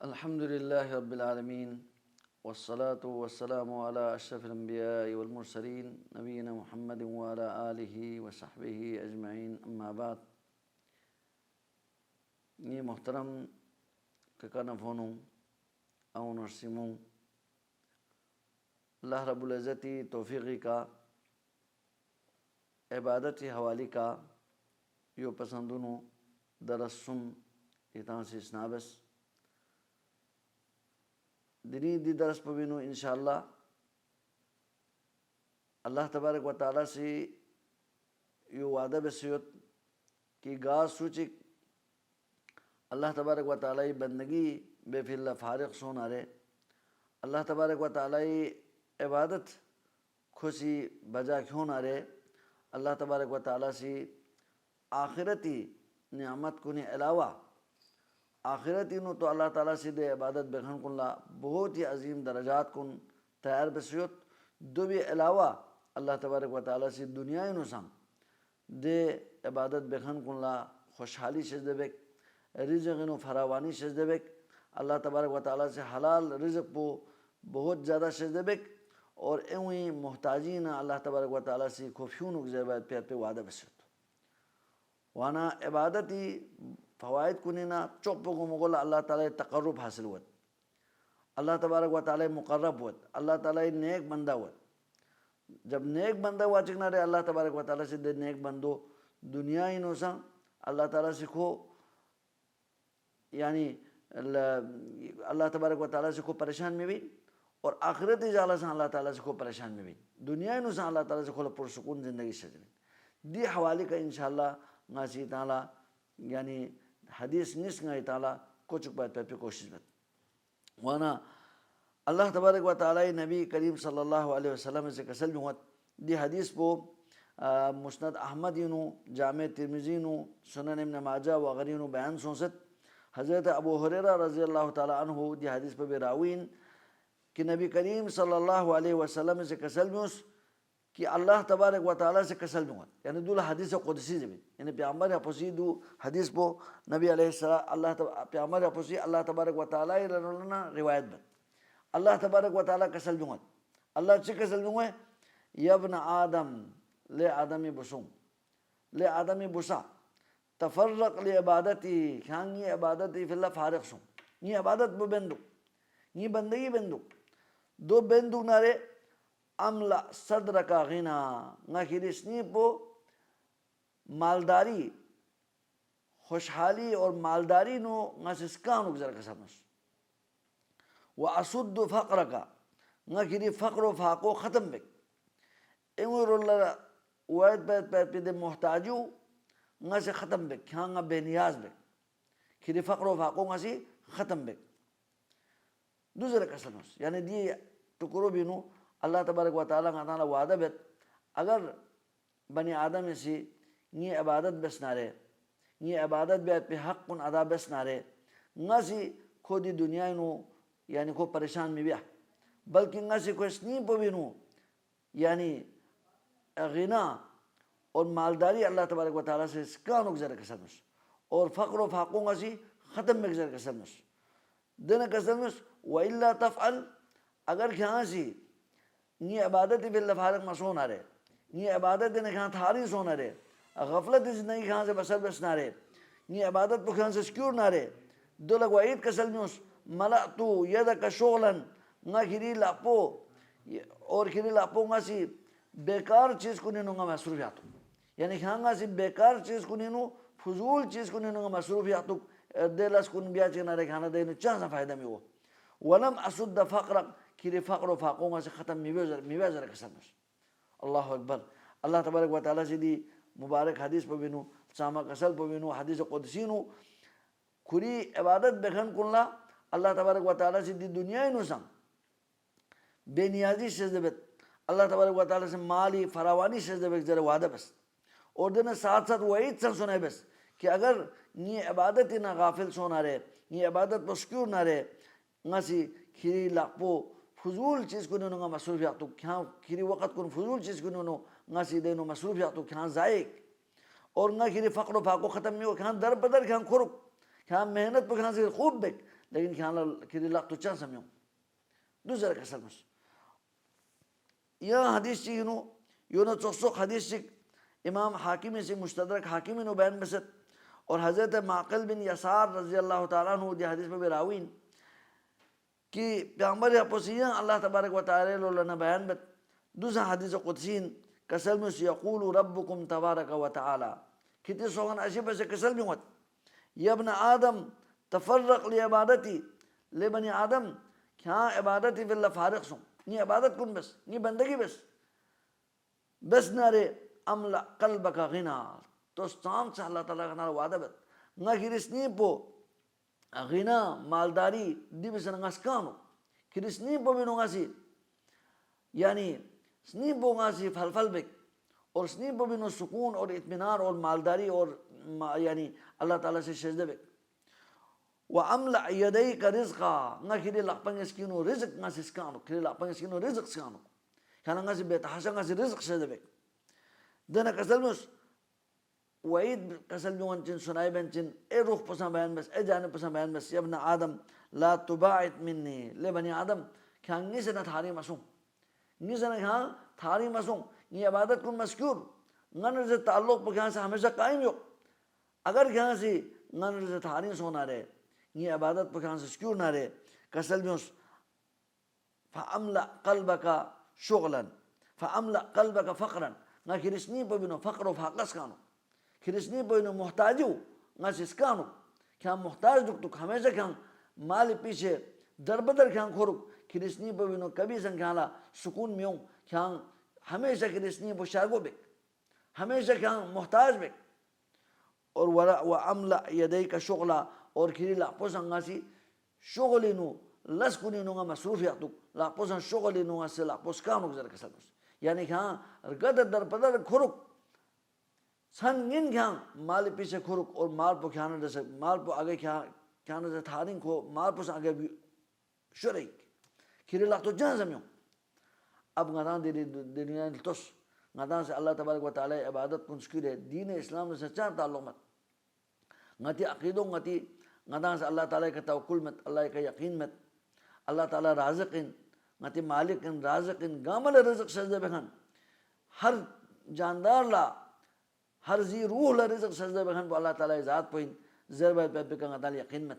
الحمد لله رب العالمين والصلاة والسلام على أشرف الأنبياء والمرسلين نبينا محمد وعلى آله وصحبه أجمعين أما بعد یہ محترم ککنفونوں او نرسموں اللہ رب العزتی توفیقی کا عبادتی حوالی کا یو پسندونو درسم ایتان سے سنابس دینی دی درس پوینو انشاءاللہ اللہ تبارک و تعالیٰ سے یو وعدہ بسیوت کہ گاہ سوچک اللہ تبارک و تعالیٰ بندگی بے فی اللہ فارغ سونا رے اللہ تبارک و تعالیٰ عبادت خوشی بجا کیوں نہ رے اللہ تبارک و تعالیٰ سے آخرتی نعمت کو علاوہ آخرتی نو تو اللہ تعالیٰ سے دے عبادت بخن کن لا بہت ہی عظیم درجات کن تیار بسیوت دو بھی علاوہ اللہ تبارک و تعالیٰ سے دنیا نو سام دے عبادت بخن کن لا خوشحالی شجدے بک رزق نو فراوانی شجدے بک اللہ تبارک و تعالیٰ سے حلال رزق پو بہت زیادہ شجدے بک اور ایویں محتاجین اللہ تبارک و تعالیٰ سے خوفیون اگزیبات پیر پہ وعدہ بسیوت وانا عبادتی فوائد کنینا چوپو کو مغل اللہ تعالیٰ تقرب حاصل ہوت اللہ تبارک و تعالیٰ مقرب ہوت اللہ تعالیٰ نیک بندہ ہوت جب نیک بندہ ہوا چکنا رہے اللہ تبارک و تعالیٰ سے دے نیک بندو دنیا ہی نوسا اللہ تعالیٰ سے کھو یعنی اللہ تبارک و تعالیٰ سے کو پریشان میں بھی اور آخرت اجالہ سے اللہ تعالیٰ سے کو پریشان میں بھی دنیا ہی نوسا اللہ تعالیٰ سے کھو پرسکون زندگی شجرین دی حوالی کا انشاءاللہ ناسی تعالیٰ یعنی حدیث نسنگائی تعالیٰ کچھ بات پر کوشش بات وانا اللہ تبارک و تعالیٰ نبی کریم صلی اللہ علیہ وسلم سے کسل جوت دی حدیث پو مسند احمدینو جامع ترمذینو سنن ابن ماجہ وغیرینو بیان سوست حضرت ابو ہریرہ رضی اللہ تعالیٰ عنہ دی حدیث پہ براوین کہ نبی کریم صلی اللہ علیہ وسلم سے کسل جوس کہ اللہ تبارک و تعالیٰ سے کسل جوت یعنی دو حدیث قدسی جب یعنی پیامبر اپوسی دو حدیث پو نبی علیہ السلام اللہ پیامبر اپوسی اللہ تبارک و تعالیٰ روایت بت اللہ تبارک و تعالیٰ کسل جوت اللہ سے کسل جوت یا ابن آدم لے آدمی بسوم لے آدمی بسا تفرق لی عبادتی کھان یہ عبادتی فی اللہ فارغ سوم یہ عبادت بو بندو یہ بندگی بندو دو بندو نارے املا صدرکا غنا ناکیرسنی پو مالداری خوشحالی اور مالداری نو ناسسکانو گزر کسانوس وَأَسُدُّ فَقْرَكَ ناکیری فقر و فاقو ختم بک ایمور اللہ وائد پید پید محتاجو ناسی ختم بک کھانگا بے نیاز بک کیری فقر و فاقو ناسی ختم بک دوسرے کسانوس یعنی دی ٹکرو بینو اللہ تبارک و تعالیٰ کا تعالیٰ وعدہ بیت اگر بنی آدم سے یہ عبادت بس نہ رہے یہ عبادت بیت پہ حق کن ادا بس نہ رہے نہ سی خودی دنیا نو یعنی کو پریشان میں بیا بلکہ نہ سی کو اسنی پو بھی نو یعنی غنا اور مالداری اللہ تبارک و تعالیٰ سے اسکانو گزر کسنس اور فقر و فاقوں کا سی ختم میں گزر کسنس دن کسنس وَإِلَّا تَفْعَلْ اگر کہاں سی یہ عبادت بھی اللہ فارغ مسون آ رہے یہ عبادت نے کہاں تھاری سون آ رہے غفلت زندگی کہاں سے بسر بس نہ رہے یہ عبادت پہ کہاں سے سکیور نہ رہے دو لگ وعید کسل میں اس ملأتو یدک شغلن نہ کھری لاپو اور کھری لاپو گا سی بیکار چیز کو نینوں گا مصروفیاتو یعنی کہاں گا سی بیکار چیز کو نینوں فضول چیز کو نینوں گا مصروفیاتو دیلس کن بیا چکنا رہے کھانا دینو چاہاں فائدہ میں ہو ولم اسد فقرق کھری فقر و فاقوں سے ختم میوزر کسنس اللہ اکبر اللہ تبارک و تعالیٰ سے دی مبارک حدیث پہ بینو سامہ قسل پہ بینو حدیث قدسی نو کھری عبادت بکھن کن لا اللہ تبارک و تعالیٰ سے دی دنیا نو سام بے نیازی شزدبت اللہ تبارک و تعالیٰ سے مالی فراوانی شزدبت ذرا وعدہ بس اور دن ساتھ ساتھ وعید سن سنے بس کہ اگر یہ عبادت نہ غافل سونا رہے یہ عبادت پسکیور نہ رہے نہ سی کھری لاپو فضول چیز کو نینو گا مصروفیاتو کھاں کھری وقت کن فضول چیز کو نینو گا سی دینو مصروفیاتو کھاں زائق اور نہ کھری فقر و فاقو ختم نہیں ہو کھاں در بدر کھاں کھرک کھاں محنت پہ کھاں سے خوب بک لیکن کھانا کھیری لاک تو چان سمیوں دوسرا کسل مس یہ حدیث چی یونو چوسوک حدیث چی امام حاکمی سے مستدرک حاکمی نو بیان بسد اور حضرت معقل بن یسار رضی اللہ تعالیٰ عنہ دی حدیث میں بھی راوین کہ پیغمبر اپوسیاں اللہ تبارک و تعالی لنا بیان بت دوسرا حدیث قدسین کسل مس یقول ربکم تبارک و تعالی کتی سوغن اشی بس کسل بھی یا ابن آدم تفرق لعبادتی لے بنی آدم کیا عبادتی فی اللہ فارق سوں یہ عبادت کن بس یہ بندگی بس نارے املا قلبک غنا تو سام سے اللہ تعالیٰ کا نارا وعدہ بت نا کھرسنی پو غنا مالداری دی بسن نسکانو کھرسنی پو بھی نگاسی یعنی سنی پو گاسی فل بک اور سنی پو بھی نو سکون اور اطمینان اور مالداری اور یعنی اللہ تعالیٰ سے سجدہ بک وَأَمْلَعْ يَدَيْكَ رِزْقًا nga kiri lakpang eskino rizq nga siskano kiri lakpang eskino rizq skano kana nga si betahasa nga si rizq sedebek dana kasalmus وعید kasal yung chin sunay ben chin ruh pasan bayan bas janib pasan bayan bas ya ibn adam la tuba'id minni le bani adam kya ngi se na thari masung ngi se na kya thari masung یہ عبادت کن مذکور نن سے تعلق پہ سے ہمیشہ قائم ہو اگر کہاں سے نن سے تھاری سونا رہے یہ عبادت پہ سے سکور نہ رہے کسل میں فَأَمْلَأْ قَلْبَكَ شُغْلًا فَأَمْلَأْ قَلْبَكَ فَقْرًا نہ کھرسنی پہ بینو فقر و فاقس کانو کھرسنی پہ بینو محتاجو نہ سسکانو کیا محتاج دکھ تو ہمیشہ کیا مال پیچھے در بدر کیا کھورک کھرسنی پہ بینو کبھی سن کیا سکون میوں کیا ہمیشہ کھرسنی پہ شاگو بک ہمیشہ کیا محتاج بک اور وَأَمْلَأْ يَدَيْكَ شُغْلًا اور کھری لاپو سنگاسی شغلی نو لسکونی نو گا مصروفیاتو لاپو سن شغلی نو گا سے لاپو سکانو گزر کسلوس یعنی کہاں رگت در پدر کھرک سنگین کہاں مال پیچھے کھرک اور مال پو کھانا جیسے مال پو آگے کھانا جیسے تھارین کو مال پو سن آگے شرعیک کھری لاپو جہاں زمیوں اب غدان دنیا نلتوس غدان سے اللہ تبارک و تعالی عبادت کنسکیر ہے دین اسلام سے چاہ تعلق مت غتی عقیدوں غتی غدان سے اللہ تعالی کا توکل مت اللہ کا یقین مت اللہ تعالی رازقین غتی مالکین رازقین گامل رزق سجدہ بکھن ہر جاندار لا ہر زی روح لا رزق سجدہ بکھن وہ اللہ تعالی ذات پوئن زیر باید پیب بکن غدان یقین مت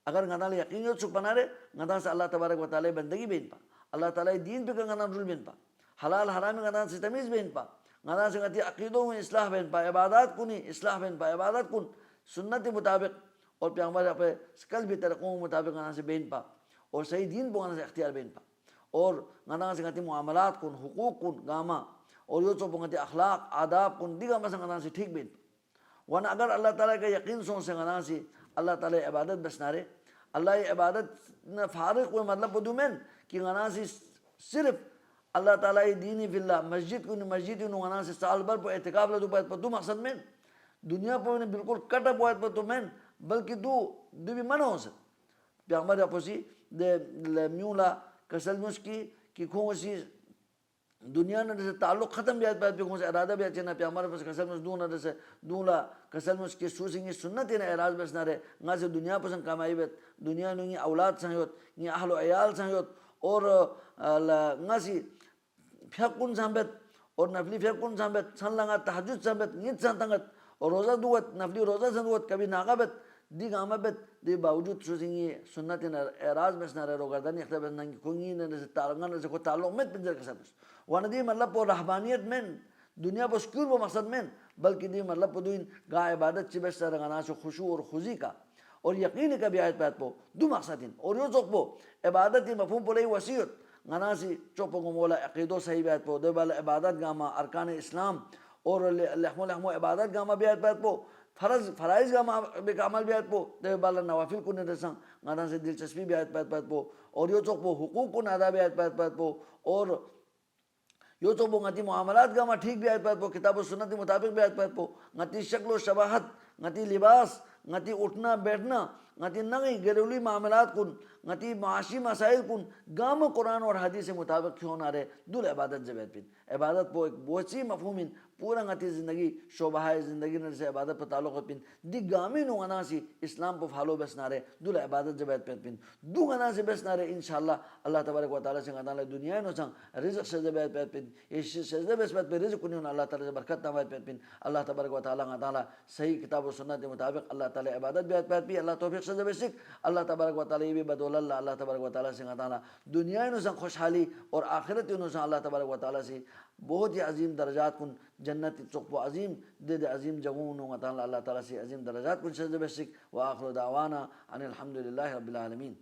اگر غدان یقین یو چک بنا رہے غدان سے اللہ تبارک و تعالی بندگی بین پا اللہ تعالی دین پہ غدان رول بین پا حلال حرام غدان سے تمیز بین پا غدان سے غتی عقیدوں میں اصلاح بین پا عبادات کنی اصلاح بین پا عبادات کن سنت مطابق اور پیغمبر اپنے کل بھی طریقوں مطابق غنا سے بین پا اور صحیح دین پہ غنا سے اختیار بین پا اور غنا سے غتی معاملات کن حقوق کن گاما اور یہ تو غتی اخلاق آداب کن دیگا مثلا غنا سے ٹھیک بین پا ورنہ اگر اللہ تعالیٰ کا یقین سون سے غنا سے اللہ تعالیٰ عبادت بسنارے اللہ عبادت فارغ کوئی مطلب بدو من کہ غنا سے صرف اللہ تعالیٰ دینی فی اللہ مسجد کو غنا سے سال بھر پہ اعتکاف لدو پہ دو مقصد میں دنیا پہ بالکل کٹ اپ ہوئے تو میں بلکہ دو بھی منع ہو سکتے پیغمبر اپوسی دے میولا کسل مسکی کہ کھوں اسی دنیا نے جیسے تعلق ختم بھی آت پہ کھوں سے ارادہ بھی آچے نا پیغمبر اپوسی کسل مس دون جیسے دولا کسل مسکی سوسنگی سنت نا اعراض بسنا رہے نا سے دنیا پسند کامائی بیت دنیا نوی اولاد سنگیوت نی اہل و عیال سنگیوت اور نا سی پھیکن سنبت اور نفلی پھیکن سنبت سن لنگا تحجد سنبت نیت سن تنگت اور روزہ دوت نفلی روزہ سنوت کبھی ناغبت دی گامبت دی باوجود سوسنگی سنت اعراض بسنا رہے رو گردانی اختیار بسنا کنگی نے تعلق کو تعلق میں پنجر کسا بس وانا دی مطلب پو رحبانیت میں دنیا پو سکور پو مقصد میں بلکہ دی مطلب پو دوین گاہ عبادت چی بستا رغنا سے خشوع اور خضی کا اور یقین کا بھی آیت پہ پو دو مقصد ہیں اور یو چوک پو عبادت مفہوم پو لئی وسیعت غنا سی چوپو کو مولا عقیدو صحیح بیت پو دو بالا عبادت گاما ارکان اسلام اور لحمو عبادت گاما بیت پہ پو فرائض گاما عمل بیت پو دو بالا نوافل کو ندرسان غنا سے دلچسپی بیت پہ پو اور یو چوک پو حقوق کو نادا بیت پہ پو اور یو تو غتی معاملات گاما ٹھیک بیت پہ پو کتاب و سنت مطابق بیت پہ پو غتی شکل و شباہت غتی لباس ngati اٹھنا بیٹھنا ngati نگی گھریلوی معاملات کن ngati معاشی مسائل کن گام قرآن اور حدیث مطابق کیوں نہ رہے دل عبادت جبیت پین عبادت پو ایک بہت سی مفہومین پورا ngati زندگی شعبہ زندگی نے سے عبادت پر تعلق پین دی گامی نو غنا سی اسلام پو فالو بس نہ رہے دل عبادت جبیت پین دو غنا سے بس نہ رہے انشاءاللہ اللہ تبارک و تعالی سے غنا دنیا نو سنگ رزق سے جبیت پین اس سے بس پہ رزق نہیں اللہ تعالی سے برکت نہ پین اللہ تبارک و تعالی صحیح کتاب و سنت کے مطابق اللہ تعالی عبادت بیت پی اللہ توفیق سے جب سکھ اللہ تبارک و تعالی بھی بدول اللہ تبارک و تعالی سے تعالی دنیا نو سنگ خوشحالی اور آخرت نو سنگ اللہ تبارک و تعالی سے بہت ہی عظیم درجات کن جنت چوک عظیم دے عظیم جگہوں نو اللہ تعالی سے عظیم درجات کن سے جب سکھ وآخر دعوانا ان الحمدللہ رب العالمین.